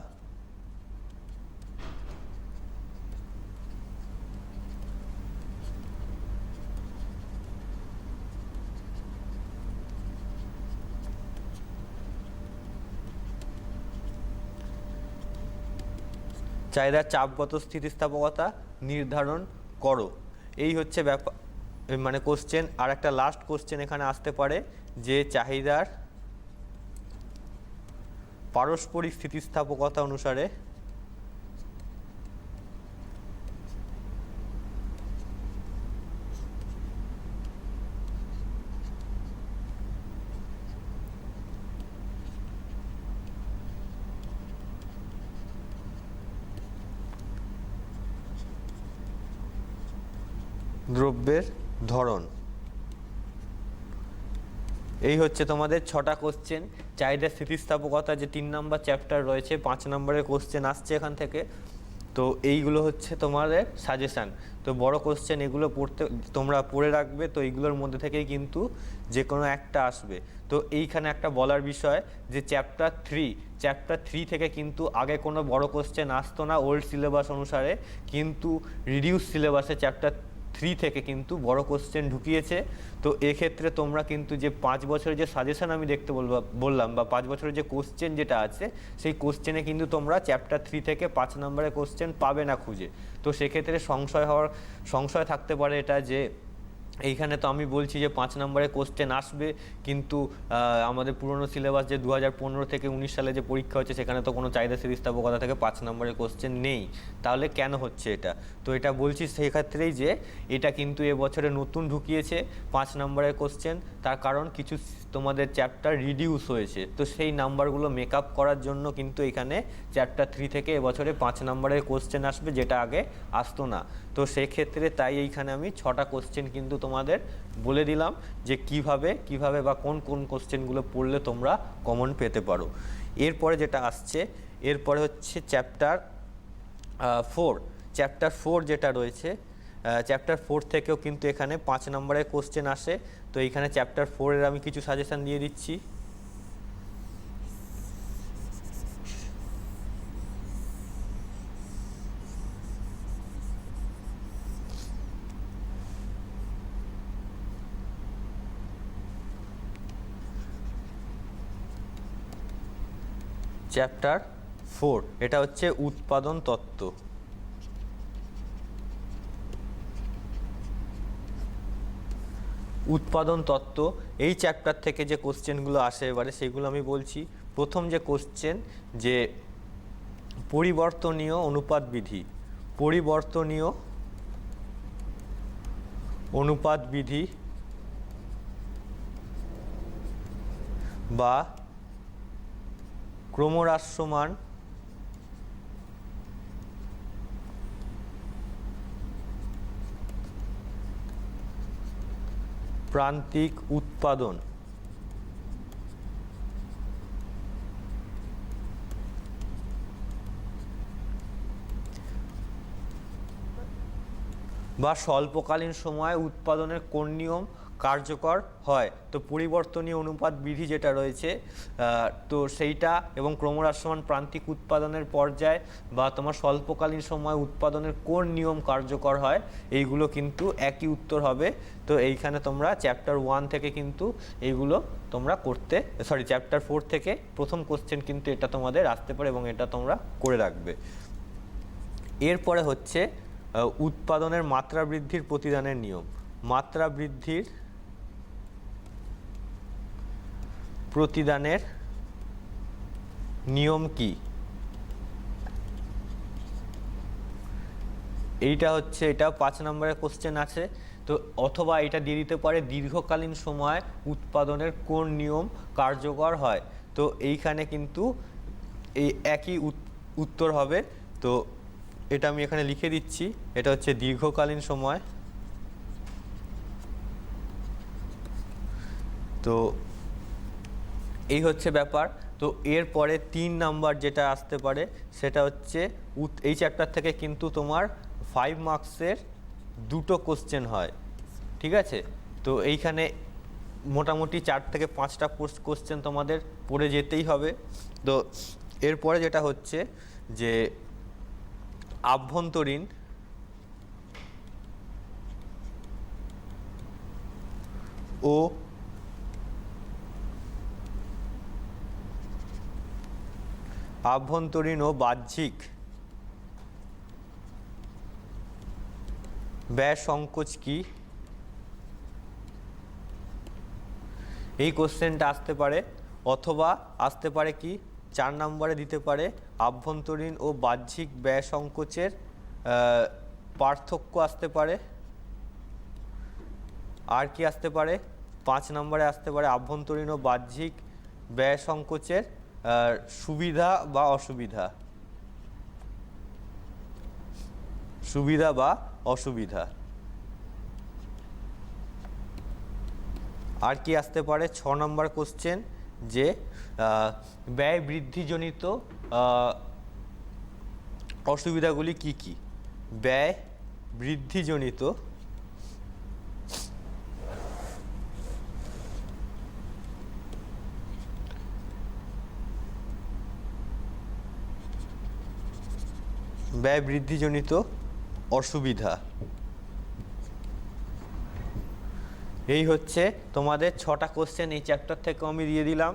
চাহিদার চাপগত স্থিতিস্থাপকতা নির্ধারণ করো। এই হচ্ছে ব্যাপার, মানে কোশ্চেন। আর একটা লাস্ট কোশ্চেন এখানে আসতে পারে যে চাহিদার পারস্পরিক স্থিতিস্থাপকতা অনুসারে দ্রব্যের ধরন। এই হচ্ছে তোমাদের 6টা কোশ্চেন। চাহিদা স্থিতিস্থাপকতা যে 3 নম্বর চ্যাপ্টার রয়েছে, 5 নম্বরের কোশ্চেন আসছে এখান থেকে। তো এইগুলো হচ্ছে তোমাদের সাজেশান। তো বড় কোশ্চেন এগুলো তোমরা পড়ে রাখবে। তো এইগুলোর মধ্যে থেকেই কিন্তু যে কোনো একটা আসবে। তো এইখানে একটা বলার বিষয় যে চ্যাপ্টার 3 থেকে কিন্তু আগে কোনো বড় কোশ্চেন আসতো না ওল্ড সিলেবাস অনুসারে, কিন্তু রিডিউস সিলেবাসে চ্যাপ্টার 3 থেকে কিন্তু বড় কোশ্চেন ঢুকিয়েছে। তো এক্ষেত্রে তোমরা কিন্তু যে 5 বছরের যে সাজেশন আমি দেখতে বললাম বা 5 বছরের যে কোশ্চেন যেটা আছে, সেই কোশ্চেনে কিন্তু তোমরা চ্যাপ্টার 3 থেকে 5 নম্বরের কোশ্চেন পাবে না খুঁজে। তো সেক্ষেত্রে সংশয় থাকতে পারে এটা যে এইখানে তো আমি বলছি যে 5 নম্বরে কোশ্চেন আসবে, কিন্তু আমাদের পুরনো সিলেবাস যে 2015 থেকে 19 সালে যে পরীক্ষা হচ্ছে সেখানে তো কোনো চাহিদা স্থিতিস্থাপকতা থেকে 5 নম্বরের কোশ্চেন নেই। তাহলে কেন হচ্ছে এটা? তো এটা বলছি সেই ক্ষেত্রেই যে এটা কিন্তু এবছরে নতুন ঢুকিয়েছে 5 নম্বরের কোশ্চেন। তার কারণ কিছু তোমাদের চ্যাপ্টার রিডিউস হয়েছে, তো সেই নাম্বারগুলো মেক আপ করার জন্য কিন্তু এখানে চ্যাপ্টার 3 থেকে এবছরে 5 নম্বরের কোশ্চেন আসবে, যেটা আগে আসতো না। তো সেক্ষেত্রে তাই এইখানে আমি 6টা কোশ্চেন কিন্তু তোমাদের বলে দিলাম যে কিভাবে বা কোন কোশ্চেনগুলো পড়লে তোমরা কমন পেতে পারো। এরপরে যেটা আসছে, এরপরে হচ্ছে চ্যাপ্টার 4 যেটা রয়েছে, চ্যাপ্টার 4 থেকেও কিন্তু এখানে 5 নম্বরের কোশ্চেন আসে। তো এইখানে চ্যাপ্টার 4-এর আমি কিছু সাজেশান দিয়ে দিচ্ছি। চ্যাপ্টার 4 এটা হচ্ছে উৎপাদন তত্ত্ব। এই চ্যাপ্টার থেকে যে কোশ্চেনগুলো আসে এবারে সেগুলো আমি বলছি। প্রথম যে কোশ্চেন, যে পরিবর্তনীয় অনুপাত বিধি বা ক্রমহ্রাসমান প্রান্তিক উৎপাদন বা স্বল্পকালীন সময়ে উৎপাদনের কোন নিয়ম কার্যকর হয়। তো পরিবর্তনীয় অনুপাত বিধি যেটা রয়েছে, তো সেইটা এবং ক্রমহ্রাসমান প্রান্তিক উৎপাদনের পর্যায় বা তোমার স্বল্পকালীন সময় উৎপাদনের কোন নিয়ম কার্যকর হয়, এইগুলো কিন্তু একই উত্তর হবে। তো এইখানে তোমরা চ্যাপ্টার 1 থেকে কিন্তু এইগুলো তোমরা চ্যাপ্টার 4 থেকে প্রথম কোশ্চেন কিন্তু এটা তোমাদের আসতে পারে এবং এটা তোমরা করে রাখবে। এরপরে হচ্ছে উৎপাদনের মাত্রা বৃদ্ধির প্রতিদানের নিয়ম। মাত্রা বৃদ্ধির প্রতিদানের নিয়ম কি? এটা 5 নম্বরের কোশ্চেন আছে। তো অথবা এটা দিয়ে দিতে পারে দীর্ঘকালীন সময় উৎপাদনের কোন নিয়ম কার্যকর হয়। তো এইখানে কিন্তু এই একই উত্তর হবে। তো এটা আমি এখানে লিখে দিচ্ছি, এটা হচ্ছে দীর্ঘকালীন সময়। তো এই হচ্ছে ব্যাপার। তো এরপরে 3 নাম্বার যেটা আসতে পারে সেটা হচ্ছে এই চ্যাপ্টার থেকে কিন্তু তোমার 5 মার্কসের 2টো কোশ্চেন হয়, ঠিক আছে? তো এইখানে মোটামুটি 4 থেকে 5টা কোশ্চেন তোমাদের পড়ে যেতেই হবে। তো এরপরে যেটা হচ্ছে যে আভ্যন্তরীণ ও বাহ্যিক ব্যয় সংকোচ কি? এই কোশ্চেনটা আসতে পারে। অথবা আসতে পারে কি 4 নম্বরে দিতে পারে আভ্যন্তরীণ ও বাহ্যিক ব্যয় সংকোচের পার্থক্য আসতে পারে। আর কি আসতে পারে? 5 নম্বরে আসতে পারে আভ্যন্তরীণ ও বাহ্যিক ব্যয় সংকোচের সুবিধা বা অসুবিধা। সুবিধা বা অসুবিধা। আর কি আসতে পারে? 6 নম্বর কোশ্চেন যে ব্যয় বৃদ্ধিজনিত অসুবিধাগুলি কি কি? ব্যয় বৃদ্ধিজনিত ব্যয় বৃদ্ধিজনিত অসুবিধা। এই হচ্ছে তোমাদের 6টা কোশ্চেন এই চ্যাপ্টার থেকে আমি দিয়ে দিলাম।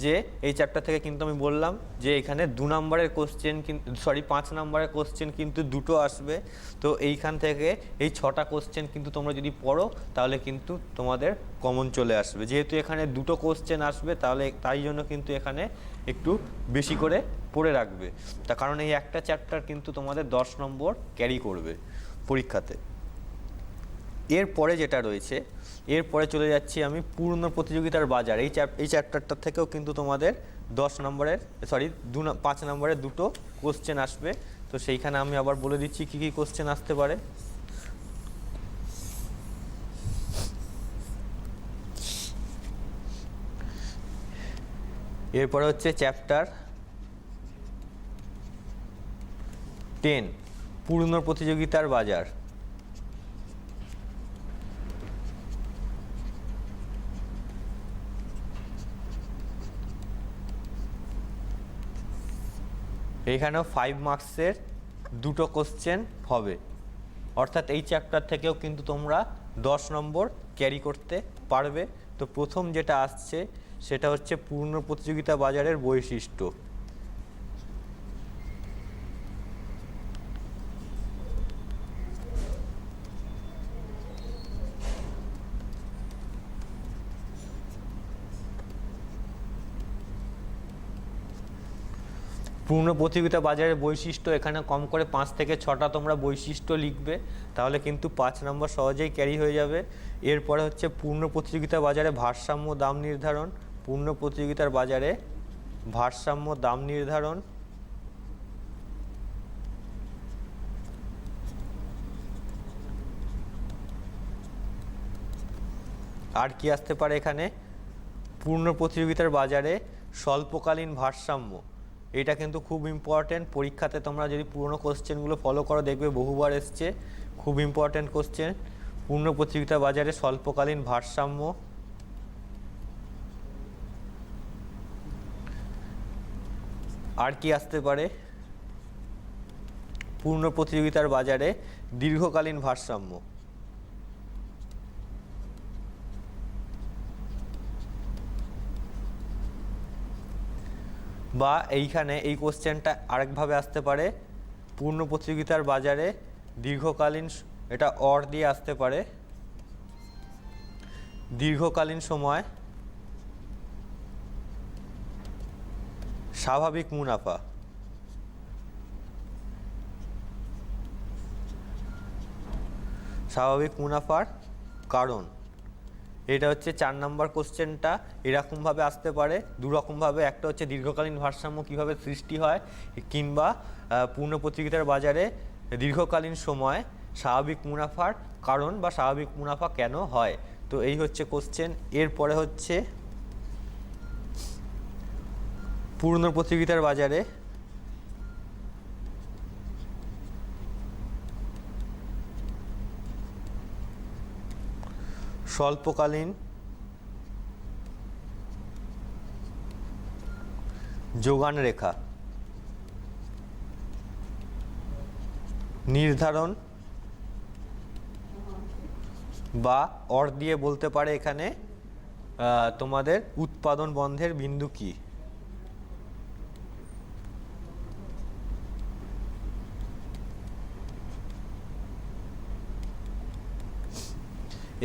যে এই চ্যাপ্টার থেকে কিন্তু আমি বললাম যে এখানে 2 নম্বরের কোশ্চেন কিন্তু 5 নম্বরের কোশ্চেন কিন্তু দুটো আসবে। তো এইখান থেকে এই 6টা কোশ্চেন কিন্তু তোমরা যদি পড়ো তাহলে কিন্তু তোমাদের কমন চলে আসবে। যেহেতু এখানে দুটো কোশ্চেন আসবে তাহলে তাই জন্য কিন্তু এখানে একটু বেশি করে পড়ে রাখবে। তার কারণ এই একটা চ্যাপ্টার কিন্তু তোমাদের 10 নম্বর ক্যারি করবে পরীক্ষাতে। এরপরে যেটা রয়েছে, এরপরে চলে যাচ্ছি আমি পূর্ণ প্রতিযোগিতার বাজার। এই চ্যাপ্টারটা থেকেও কিন্তু তোমাদের 5 নম্বরের দুটো কোশ্চেন আসবে। তো সেইখানে আমি আবার বলে দিচ্ছি কি কি কোশ্চেন আসতে পারে। এরপরে হচ্ছে চ্যাপ্টার 10 পূর্ণ প্রতিযোগিতার বাজার। এইখানেও 5 মার্কসের দুটো কোশ্চেন হবে, অর্থাৎ এই চ্যাপ্টার থেকেও কিন্তু তোমরা 10 নম্বর ক্যারি করতে পারবে। তো প্রথম যেটা আসছে সেটা হচ্ছে পূর্ণ প্রতিযোগিতা বাজারের বৈশিষ্ট্য। পূর্ণ প্রতিযোগিতা বাজারের বৈশিষ্ট্য, এখানে কম করে 5 থেকে 6টা তোমরা বৈশিষ্ট্য লিখবে, তাহলে কিন্তু 5 নম্বর সহজেই ক্যারি হয়ে যাবে। এরপরে হচ্ছে পূর্ণ প্রতিযোগিতা বাজারে ভারসাম্য দাম নির্ধারণ। পূর্ণ প্রতিযোগিতার বাজারে ভারসাম্য দাম নির্ধারণ। আর কি আসতে পারে এখানে? পূর্ণ প্রতিযোগিতার বাজারে স্বল্পকালীন ভারসাম্য। এটা কিন্তু খুব ইম্পর্টেন্ট, পরীক্ষাতে তোমরা যদি পুরনো কোশ্চেনগুলো ফলো করো দেখবে বহুবার এসছে, খুব ইম্পর্টেন্ট কোশ্চেন। পূর্ণ প্রতিযোগিতা বাজারে স্বল্পকালীন ভারসাম্য। আর কি আসতে পারে? পূর্ণ প্রতিযোগিতার বাজারে দীর্ঘকালীন ভারসাম্য। বা এইখানে এই কোশ্চেনটা আরেকভাবে আসতে পারে, পূর্ণ প্রতিযোগিতার বাজারে দীর্ঘকালীন, এটা অর দিয়ে আসতে পারে, দীর্ঘকালীন সময় স্বাভাবিক মুনাফা। স্বাভাবিক মুনাফার কারণ। এটা হচ্ছে 4 নম্বর কোশ্চেনটা। এরকমভাবে আসতে পারে দুরকমভাবে, একটা হচ্ছে দীর্ঘকালীন ভারসাম্য কীভাবে সৃষ্টি হয়, কিংবা পূর্ণ প্রতিযোগিতার বাজারে দীর্ঘকালীন সময় স্বাভাবিক মুনাফার কারণ বা স্বাভাবিক মুনাফা কেন হয়। তো এই হচ্ছে কোশ্চেন। এরপরে হচ্ছে পূর্ণ প্রতিযোগিতার বাজারে স্বল্পকালীন যোগান রেখা নির্ধারণ, বা অর দিয়ে বলতে পারে এখানে তোমাদের উৎপাদন বন্ধের বিন্দু কি।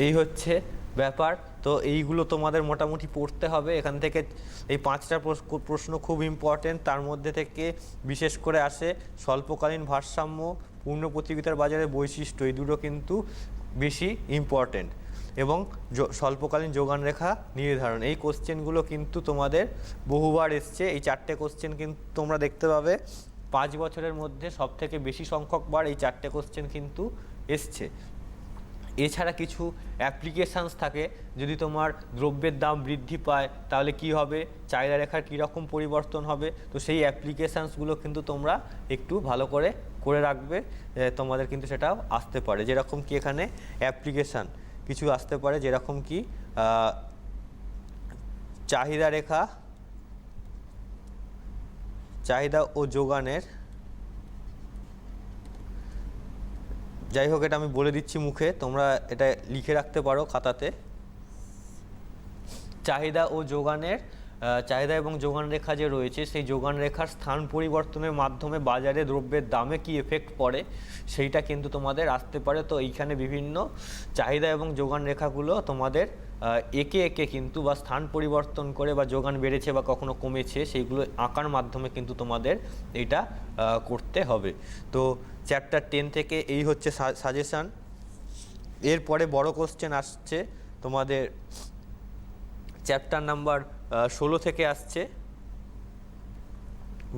এই হচ্ছে ব্যাপার। তো এইগুলো তোমাদের মোটামুটি পড়তে হবে। এখান থেকে এই 5টা প্রশ্ন খুব ইম্পর্টেন্ট। তার মধ্যে থেকে বিশেষ করে আসে স্বল্পকালীন ভারসাম্য, পূর্ণ প্রতিযোগিতার বাজারে বৈশিষ্ট্য, এই দুটো কিন্তু বেশি ইম্পর্টেন্ট, এবং স্বল্পকালীন যোগান রেখা নির্ধারণ। এই কোশ্চেনগুলো কিন্তু তোমাদের বহুবার এসছে। এই 4টে কোশ্চেন কিন্তু তোমরা দেখতে পাবে 5 বছরের মধ্যে সবথেকে বেশি সংখ্যকবার এই 4টে কোশ্চেন কিন্তু এসছে। এছাড়া কিছু অ্যাপ্লিকেশানস থাকে, যদি তোমার দ্রব্যের দাম বৃদ্ধি পায় তাহলে কি হবে, চাহিদা রেখার কীরকম পরিবর্তন হবে, তো সেই অ্যাপ্লিকেশানসগুলো কিন্তু তোমরা একটু ভালো করে করে রাখবে। তোমাদের কিন্তু সেটাও আসতে পারে, যেরকম কি এখানে অ্যাপ্লিকেশান কিছু আসতে পারে, যেরকম কি চাহিদা রেখা, চাহিদা ও যোগানের, যাই হোক এটা আমি বলে দিচ্ছি মুখে, তোমরা এটা লিখে রাখতে পারো খাতাতে। চাহিদা ও যোগানের, চাহিদা এবং যোগান রেখা যে রয়েছে সেই যোগান রেখার স্থান পরিবর্তনের মাধ্যমে বাজারে দ্রব্যের দামে কি এফেক্ট পড়ে সেইটা কিন্তু তোমাদের আসতে পারে। তো এইখানে বিভিন্ন চাহিদা এবং যোগান রেখাগুলো তোমাদের একে একে কিন্তু বা স্থান পরিবর্তন করে বা যোগান বেড়েছে বা কখনো কমেছে সেইগুলো আঁকার মাধ্যমে কিন্তু তোমাদের এইটা করতে হবে। তো চ্যাপ্টার 10 থেকে এই হচ্ছে সাজেশান। এরপরে বড় কোশ্চেন আসছে তোমাদের চ্যাপ্টার নাম্বার 16 থেকে আসছে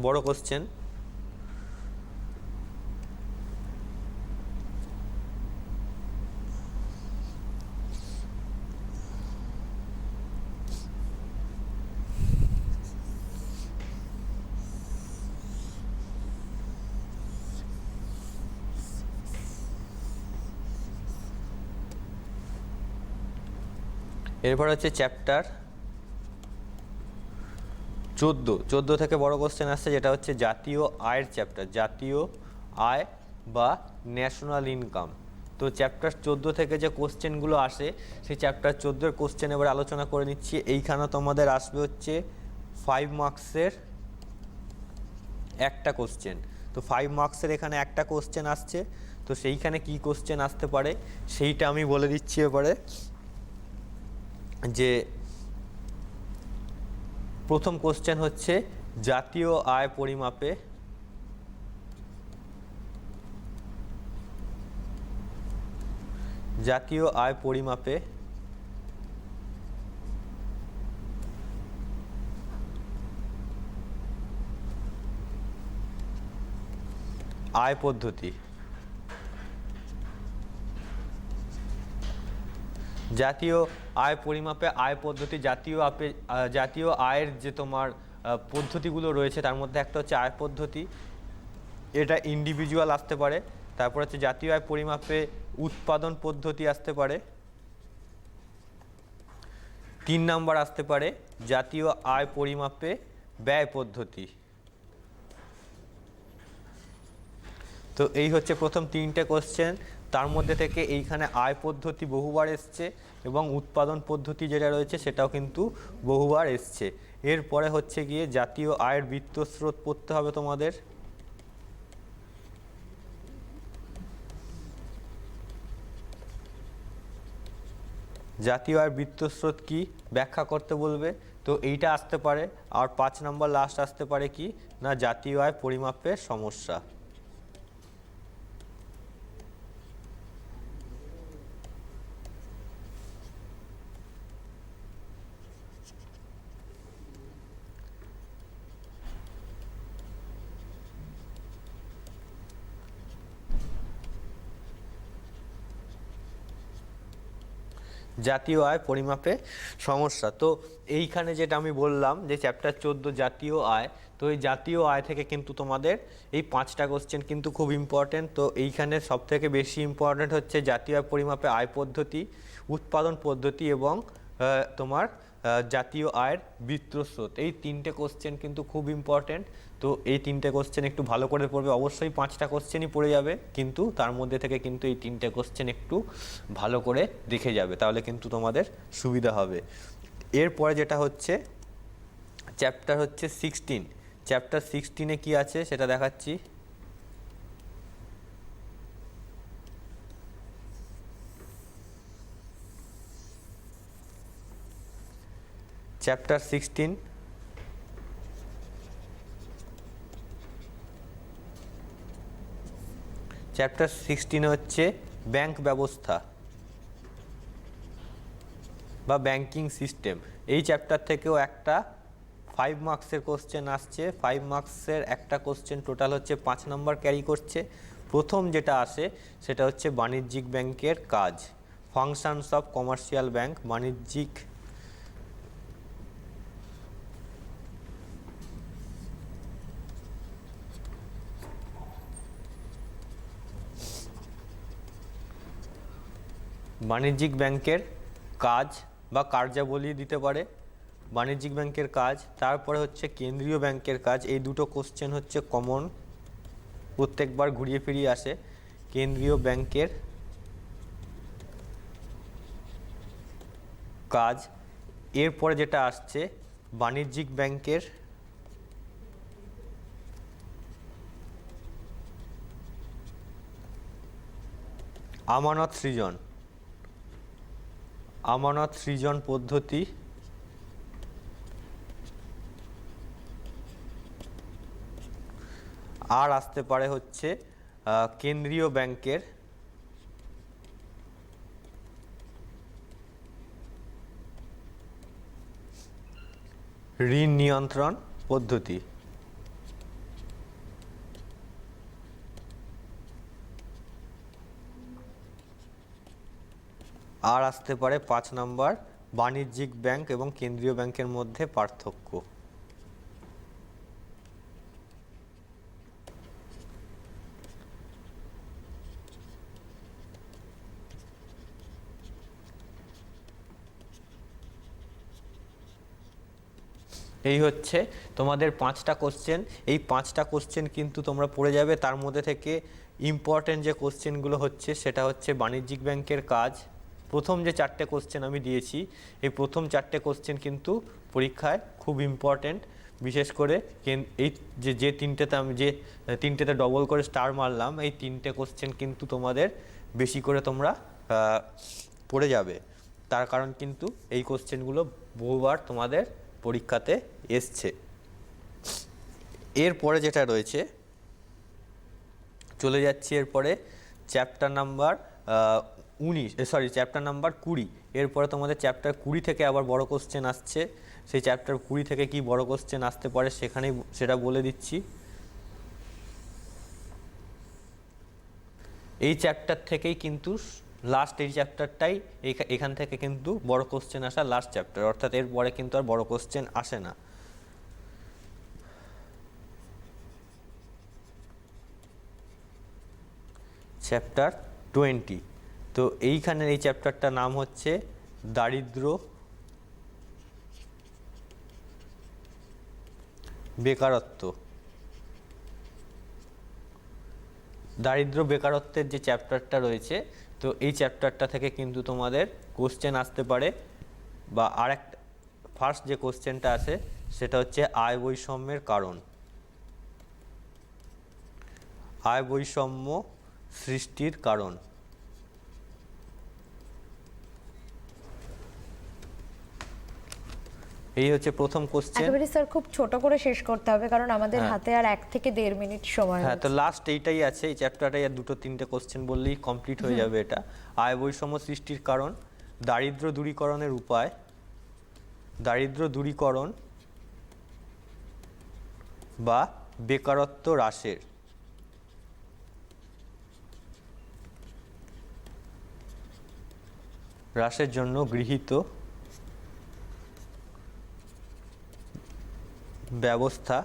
বড় কোশ্চেন। এরপর হচ্ছে চ্যাপ্টার 14 থেকে বড় কোশ্চেন আসছে, যেটা হচ্ছে জাতীয় আয়ের চ্যাপ্টার, জাতীয় আয় বা ন্যাশনাল ইনকাম। তো চ্যাপ্টার 14 থেকে যে কোশ্চেনগুলো আসে সেই চ্যাপ্টার 14-এর কোশ্চেন এবার আলোচনা করে নিচ্ছি। এইখানে তোমাদের আসবে হচ্ছে 5 মার্কসের একটা কোশ্চেন। তো 5 মার্কসের এখানে একটা কোশ্চেন আসছে, তো সেইখানে কি কোশ্চেন আসতে পারে সেইটা আমি বলে দিচ্ছি এবারে। যে প্রথম কোশ্চেন হচ্ছে জাতীয় আয় পরিমাপে জাতীয় আয় পরিমাপে আয় পদ্ধতি। জাতীয় আয় পরিমাপে আয় পদ্ধতি, জাতীয় আয়ের যে তোমার পদ্ধতিগুলো রয়েছে তার মধ্যে একটা হচ্ছে আয় পদ্ধতি, এটা ইন্ডিভিজুয়াল আসতে পারে। তারপর হচ্ছে জাতীয় আয় পরিমাপে উৎপাদন পদ্ধতি আসতে পারে। 3 নাম্বার আসতে পারে জাতীয় আয় পরিমাপে ব্যয় পদ্ধতি। তো এই হচ্ছে প্রথম 3টে কোশ্চেন। তার মধ্যে থেকে এইখানে আয় পদ্ধতি বহুবার এসছে এবং উৎপাদন পদ্ধতি যেটা রয়েছে সেটাও কিন্তু বহুবার এসছে। এরপরে হচ্ছে গিয়ে জাতীয় আয়ের বৃত্তস্রোত পড়তে হবে তোমাদের। জাতীয় আয়ের বৃত্তস্রোত কি ব্যাখ্যা করতে বলবে, তো এইটা আসতে পারে। আর 5 নম্বর লাস্ট আসতে পারে কি না, জাতীয় আয় পরিমাপের সমস্যা। জাতীয় আয় পরিমাপে সমস্যা। তো এইখানে যেটা আমি বললাম যে চ্যাপ্টার 14 জাতীয় আয়, তো এই জাতীয় আয় থেকে কিন্তু তোমাদের এই 5টা কোশ্চেন কিন্তু খুব ইম্পর্টেন্ট। তো এইখানে সবথেকে বেশি ইম্পর্টেন্ট হচ্ছে জাতীয় আয় পরিমাপে আয় পদ্ধতি, উৎপাদন পদ্ধতি এবং তোমার জাতীয় আয়ের বৃত্তস্রোত। এই 3টে কোশ্চেন কিন্তু খুব ইম্পর্টেন্ট। তো এই 3টে কোশ্চেন একটু ভালো করে পড়বে। অবশ্যই 5টা কোশ্চেনই পড়ে যাবে, কিন্তু তার মধ্যে থেকে কিন্তু এই 3টে কোশ্চেন একটু ভালো করে দেখে যাবে, তাহলে কিন্তু তোমাদের সুবিধা হবে। এরপরে যেটা হচ্ছে চ্যাপ্টার হচ্ছে 16। চ্যাপ্টার 16-এ কি আছে সেটা দেখাচ্ছি। চ্যাপ্টার 16, চ্যাপ্টার 16 হচ্ছে ব্যাংক ব্যবস্থা বা ব্যাংকিং সিস্টেম। এই চ্যাপ্টার থেকেও একটা 5 মার্কসের কোশ্চেন আসছে। 5 মার্কসের একটা কোশ্চেন টোটাল হচ্ছে 5 নম্বর ক্যারি করছে। প্রথম যেটা আসে সেটা হচ্ছে বাণিজ্যিক ব্যাংকের কাজ, ফাংশনস অফ কমার্শিয়াল ব্যাংক। বাণিজ্যিক ব্যাংকের কাজ বা কার্যাবলী দিতে পারে, বাণিজ্যিক ব্যাংকের কাজ। তারপরে হচ্ছে কেন্দ্রীয় ব্যাংকের কাজ। এই দুটো কোশ্চেন হচ্ছে কমন, প্রত্যেকবার ঘুরিয়ে ফিরিয়ে আসে। কেন্দ্রীয় ব্যাংকের কাজ। এরপরে যেটা আসছে বাণিজ্যিক ব্যাংকের আমানত সৃজন, আমানত সৃজন পদ্ধতি। আর আসতে পারে হচ্ছে কেন্দ্রীয় ব্যাংকের ঋণ নিয়ন্ত্রণ পদ্ধতি। আর আসতে পারে 5 নম্বর বাণিজ্যিক ব্যাংক এবং কেন্দ্রীয় ব্যাংকের মধ্যে পার্থক্য। এই হচ্ছে তোমাদের 5টা কোশ্চেন। এই 5টা কোশ্চেন কিন্তু তোমরা পড়ে যাবে। তার মধ্যে থেকে ইম্পর্টেন্ট যে কোশ্চেনগুলো হচ্ছে সেটা হচ্ছে বাণিজ্যিক ব্যাংকের কাজ। প্রথম যে 4টে কোশ্চেন আমি দিয়েছি, এই প্রথম 4টে কোশ্চেন কিন্তু পরীক্ষায় খুব ইম্পর্টেন্ট। বিশেষ করে এই যে তিনটেতে আমি যে তিনটেতে ডবল করে স্টার মারলাম, এই 3টে কোশ্চেন কিন্তু তোমাদের বেশি করে তোমরা পড়ে যাবে। তার কারণ কিন্তু এই কোশ্চেনগুলো বহুবার তোমাদের পরীক্ষাতে এসছে। এরপরে যেটা রয়েছে, চলে যাচ্ছি এরপরে চ্যাপ্টার নাম্বার 20। এরপরে তোমাদের চ্যাপ্টার 20 থেকে আবার বড় কোশ্চেন আসছে। সেই চ্যাপ্টার 20 থেকে কি বড় কোশ্চেন আসতে পারে সেটা বলে দিচ্ছি। এই চ্যাপ্টার থেকেই কিন্তু লাস্ট, এই চ্যাপ্টারটাই এখান থেকে কিন্তু বড় কোশ্চেন আসা লাস্ট চ্যাপ্টার, অর্থাৎ এরপরে কিন্তু আর বড় কোশ্চেন আসে না। চ্যাপ্টার 20। তো এইখানের এই চ্যাপ্টারটার নাম হচ্ছে দারিদ্র বেকারত্ব। দারিদ্র বেকারত্বের যে চ্যাপ্টারটা রয়েছে, তো এই চ্যাপ্টারটা থেকে কিন্তু তোমাদের কোশ্চেন আসতে পারে। বা আরেকটা ফার্স্ট যে কোশ্চেনটা আসে সেটা হচ্ছে আয় বৈষম্যের কারণ। আয় বৈষম্য সৃষ্টির কারণ। এই হচ্ছে প্রথম কোশ্চেন। একেবারে স্যার খুব ছোট করে শেষ করতে হবে, কারণ আমাদের হাতে আর 1 থেকে 1.5 মিনিট সময় হ্যাঁ, তো আছে। লাস্ট এইটাই আছে, এই চ্যাপ্টারটাই আর 2-3টে কোশ্চেন বললেই কমপ্লিট হয়ে যাবে এটা। আয় বৈষম্য সৃষ্টির কারণ, দারিদ্র্য দূরীকরণের উপায়, দারিদ্র্য দূরীকরণ বা বেকারত্ব হ্রাসের জন্য গৃহীত ব্যবস্থা।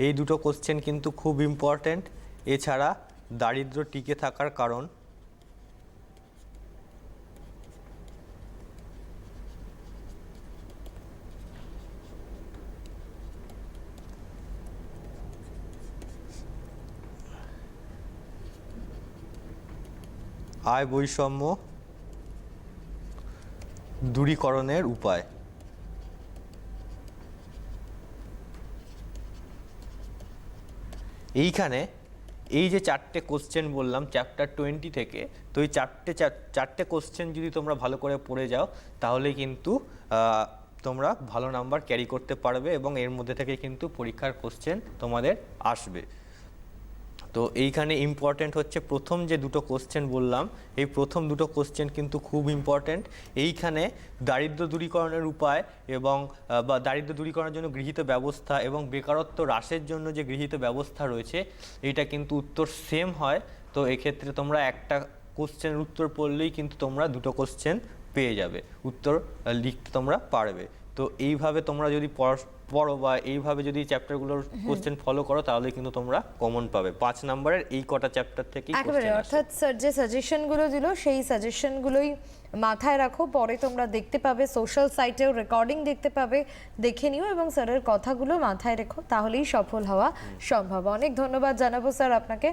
এই দুটো কোশ্চেন কিন্তু খুব ইম্পর্ট্যান্ট। এছাড়া দারিদ্র্য টিকে থাকার কারণ, আয় বৈষম্য দূরীকরণের উপায়। এইখানে এই যে 4টে কোশ্চেন বললাম চ্যাপ্টার 20 থেকে, তো এই চারটে কোশ্চেন যদি তোমরা ভালো করে পড়ে যাও তাহলে কিন্তু তোমরা ভালো নাম্বার ক্যারি করতে পারবে এবং এর মধ্যে থেকে কিন্তু পরীক্ষার কোশ্চেন তোমাদের আসবে। তো এইখানে ইম্পর্টেন্ট হচ্ছে প্রথম যে দুটো কোশ্চেন বললাম, এই প্রথম দুটো কোশ্চেন কিন্তু খুব ইম্পর্টেন্ট। এইখানে দারিদ্র দূরীকরণের উপায় এবং বা দারিদ্র দূরীকরণের জন্য গৃহীত ব্যবস্থা এবং বেকারত্ব হ্রাসের জন্য যে গৃহীত ব্যবস্থা রয়েছে, এইটা কিন্তু উত্তর সেম হয়। তো এক্ষেত্রে তোমরা একটা কোশ্চেনের উত্তর পড়লেই কিন্তু তোমরা দুটো কোশ্চেন পেয়ে যাবে, উত্তর লিখতে তোমরা পারবে। তো এইভাবে তোমরা যদি পড়ো বা এইভাবে যদি চ্যাপ্টারগুলোর কোশ্চেন ফলো করো, তাহলে কিন্তু তোমরা কমন পাবে 5 নম্বরের এই কটা চ্যাপ্টার থেকেই একেবারে, কোশ্চেন আসে। অর্থাৎ স্যার যে সাজেশনগুলো দিল সেই সাজেশনগুলোই মাথায় রাখো, পরে তোমরা দেখতে পাবে সোশ্যাল সাইটেও রেকর্ডিং দেখতে পাবে, দেখে নিও এবং স্যারের কথাগুলো মাথায় রেখো, তাহলেই সফল হওয়া সম্ভব। অনেক ধন্যবাদ জানাবো স্যার আপনাকে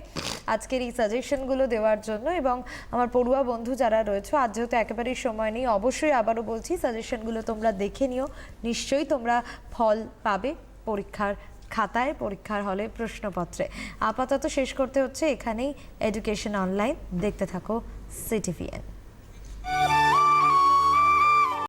আজকের এই সাজেশনগুলো দেওয়ার জন্য। এবং আমার পড়ুয়া বন্ধু যারা রয়েছে, আজ যেহেতু একেবারেই সময় নেই, অবশ্যই আবারও বলছি সাজেশনগুলো তোমরা দেখে নিও, নিশ্চয়ই তোমরা ফল পাবে পরীক্ষার খাতায়, পরীক্ষার হলে, প্রশ্নপত্রে। আপাতত শেষ করতে হচ্ছে এখানেই এডুকেশন অনলাইন। দেখতে থাকো সিটিভিএন।